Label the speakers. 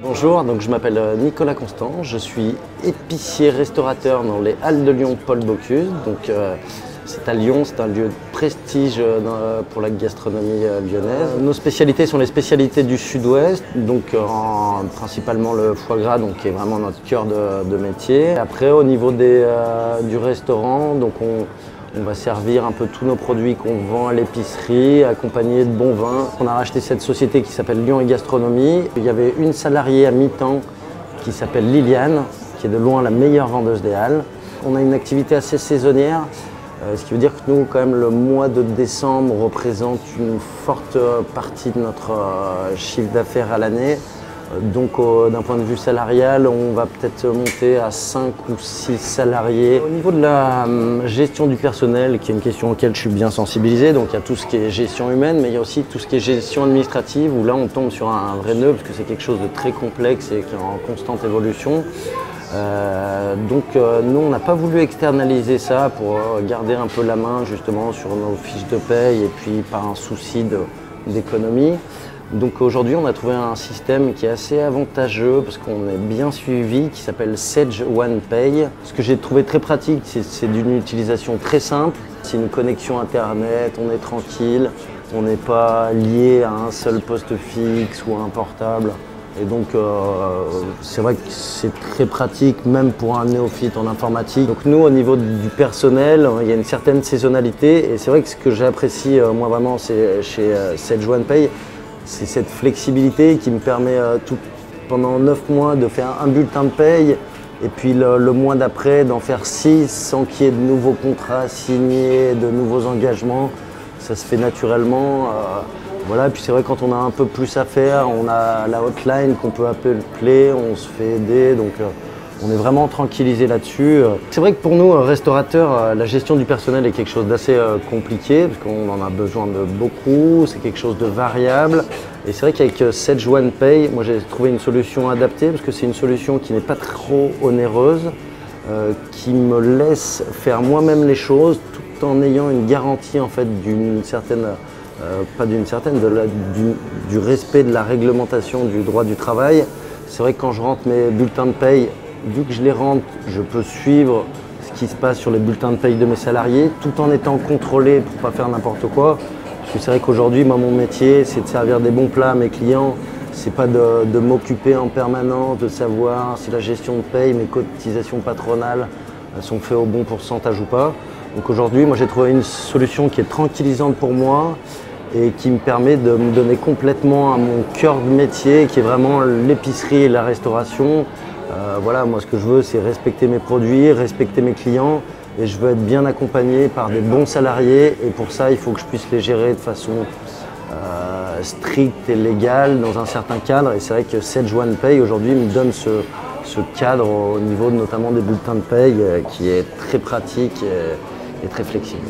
Speaker 1: Bonjour, donc je m'appelle Nicolas Constant, je suis épicier-restaurateur dans les Halles de Lyon Paul Bocuse. Donc c'est à Lyon, c'est un lieu de prestige pour la gastronomie lyonnaise. Nos spécialités sont les spécialités du sud-ouest, donc principalement le foie gras, donc, qui est vraiment notre cœur de métier. Après au niveau du restaurant, donc on va servir un peu tous nos produits qu'on vend à l'épicerie, accompagnés de bons vins. On a racheté cette société qui s'appelle Lyon et Gastronomie. Il y avait une salariée à mi-temps qui s'appelle Liliane, qui est de loin la meilleure vendeuse des Halles. On a une activité assez saisonnière, ce qui veut dire que nous, quand même, le mois de décembre représente une forte partie de notre chiffre d'affaires à l'année. Donc d'un point de vue salarial, on va peut-être monter à 5 ou 6 salariés. Au niveau de la gestion du personnel, qui est une question auquel je suis bien sensibilisé, donc il y a tout ce qui est gestion humaine, mais il y a aussi tout ce qui est gestion administrative, où là on tombe sur un vrai nœud, parce que c'est quelque chose de très complexe et qui est en constante évolution. Nous, on n'a pas voulu externaliser ça pour garder un peu la main justement sur nos fiches de paye et puis par un souci d'économie. Donc aujourd'hui, on a trouvé un système qui est assez avantageux parce qu'on est bien suivi, qui s'appelle Sage One Pay. Ce que j'ai trouvé très pratique, c'est d'une utilisation très simple. C'est une connexion internet, on est tranquille, on n'est pas lié à un seul poste fixe ou à un portable. Et donc c'est vrai que c'est très pratique même pour un néophyte en informatique. Donc nous, au niveau du personnel, il y a une certaine saisonnalité et c'est vrai que ce que j'apprécie moi vraiment, c'est chez Sage One Pay, c'est cette flexibilité qui me permet pendant 9 mois de faire un bulletin de paye et puis le mois d'après d'en faire 6 sans qu'il y ait de nouveaux contrats signés, de nouveaux engagements. Ça se fait naturellement. Voilà. Et puis c'est vrai, quand on a un peu plus à faire, on a la hotline qu'on peut appeler, on se fait aider. Donc on est vraiment tranquillisé là-dessus. C'est vrai que pour nous, restaurateurs, la gestion du personnel est quelque chose d'assez compliqué parce qu'on en a besoin de beaucoup, c'est quelque chose de variable. Et c'est vrai qu'avec Sage One Pay, moi j'ai trouvé une solution adaptée parce que c'est une solution qui n'est pas trop onéreuse, qui me laisse faire moi-même les choses tout en ayant une garantie en fait d'une certaine, du respect de la réglementation du droit du travail. C'est vrai que quand je rentre mes bulletins de paye, vu que je les rentre, je peux suivre ce qui se passe sur les bulletins de paye de mes salariés tout en étant contrôlé pour ne pas faire n'importe quoi. Parce que c'est vrai qu'aujourd'hui, moi, mon métier, c'est de servir des bons plats à mes clients. C'est pas de m'occuper en permanence, de savoir si la gestion de paye, mes cotisations patronales sont faites au bon pourcentage ou pas. Donc aujourd'hui, moi, j'ai trouvé une solution qui est tranquillisante pour moi et qui me permet de me donner complètement à mon cœur de métier, qui est vraiment l'épicerie et la restauration. Voilà, moi ce que je veux, c'est respecter mes produits, respecter mes clients et je veux être bien accompagné par des bons salariés et pour ça, il faut que je puisse les gérer de façon stricte et légale dans un certain cadre. Et c'est vrai que Sage One Pay aujourd'hui me donne ce cadre au niveau notamment des bulletins de paye qui est très pratique et très flexible.